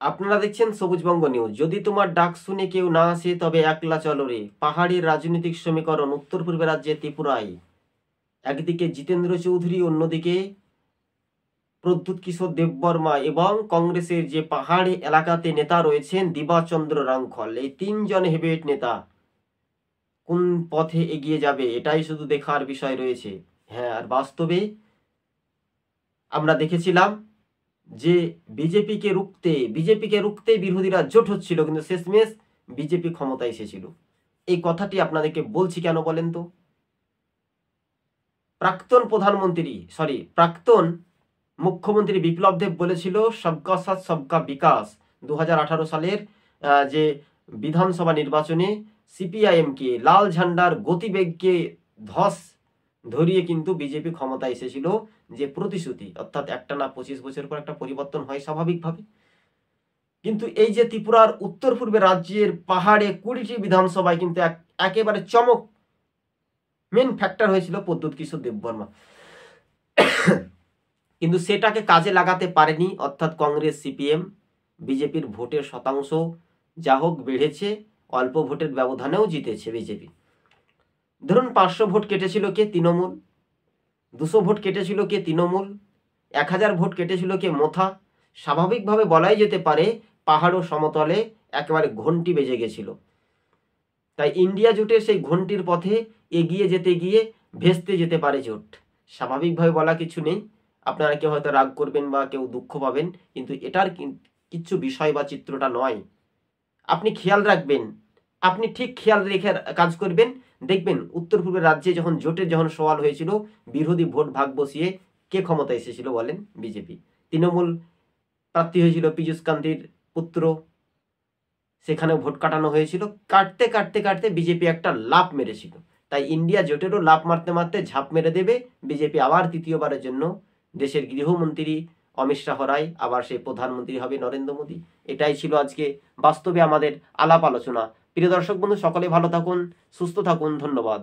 আপনারা দেখছেন সবুজবঙ্গ নিউজ। যদি তোমার ডাক শুনে কেউ না আসে তবে একলা চলো রে। পাহাড়ের রাজনৈতিক সমীকরণ উত্তর পূর্বে রাজ্যে ত্রিপুরায় একদিকে জিতেন্দ্র চৌধুরী, অন্যদিকে প্রদ্যুৎ কিশোর দেববর্মা এবং কংগ্রেসের যে পাহাড়ি এলাকাতে নেতা রয়েছেন দিবাচন্দ্র রাংখল, এই তিনজন হেভিওয়েট নেতা কোন পথে এগিয়ে যাবে এটাই শুধু দেখার বিষয় রয়েছে। হ্যাঁ, আর বাস্তবে আমরা দেখেছিলাম যে বিজেপিকে রুখতে বিরোধীরা জোট হচ্ছিল, কিন্তু শেষমেশ বিজেপি ক্ষমতায় এসেছিল। এই কথাটি আপনাদেরকে বলছি কেন বলেন তো? প্রাক্তন মুখ্যমন্ত্রী বিপ্লব দেব বলেছিল সবকা সাথ সবকা বিকাশ। 2018 সালের যে বিধানসভা নির্বাচনে সিপিআইএমকে লাল ঝান্ডার গতিবেগকে ধস ধরিয়ে কিন্তু বিজেপি ক্ষমতায় এসেছিল, যে প্রতিশ্রুতি, অর্থাৎ একটানা 25 বছর পর একটা পরিবর্তন হয় স্বাভাবিকভাবে। কিন্তু এই যে ত্রিপুরার উত্তর পূর্বে রাজ্যের পাহাড়ে 20টি বিধানসভায় কিন্তু একেবারে চমক মেন ফ্যাক্টর হয়েছিল প্রদ্যুৎ কিশোর দেববর্মা, কিন্তু সেটাকে কাজে লাগাতে পারেনি। অর্থাৎ কংগ্রেস, সিপিএম, বিজেপির ভোটের শতাংশ যা হোক বেড়েছে, অল্প ভোটের ব্যবধানেও জিতেছে বিজেপি। ধরুন 500 ভোট কেটেছিল কে? তৃণমূল। 200 ভোট কেটেছিল কে? তৃণমূল। 1000 ভোট কেটেছিল কে? মোথা। স্বাভাবিকভাবে বলাই যেতে পারে পাহাড় ও সমতলে একেবারে ঘন্টি বেজে গেছিল। তাই ইন্ডিয়া জোটের সেই ঘন্টির পথে এগিয়ে যেতে গিয়ে ভেস্তে যেতে পারে জোট। স্বাভাবিকভাবে বলা কিছু নেই, আপনারা কেউ হয়তো রাগ করবেন বা কেউ দুঃখ পাবেন, কিন্তু এটার কিচ্ছু বিষয় বা চিত্রটা নয়। আপনি খেয়াল রাখবেন, আপনি ঠিক খেয়াল রেখে কাজ করবেন, দেখবেন উত্তর পূর্বের রাজ্যে যখন জোটের সওয়াল হয়েছিল, বিরোধী ভোট ভাগ বসিয়ে কে ক্ষমতা এসেছিল বলেন? বিজেপি। তৃণমূল প্রার্থী হয়েছিল পীযূষ কান্তির পুত্র, সেখানেও ভোট কাটানো হয়েছিল। কাটতে কাটতে কাটতে বিজেপি একটা লাফ মেরেছিল। তাই ইন্ডিয়া জোটেরও লাফ মারতে মারতে ঝাঁপ মেরে দেবে বিজেপি। আবার তৃতীয়বারের জন্য দেশের গৃহমন্ত্রী অমিত শাহ রায়, আবার সেই প্রধানমন্ত্রী হবে নরেন্দ্র মোদী। এটাই ছিল আজকে বাস্তবে আমাদের আলাপ আলোচনা। প্রিয় দর্শক বন্ধু, সকলে ভালো থাকুন, সুস্থ থাকুন, ধন্যবাদ।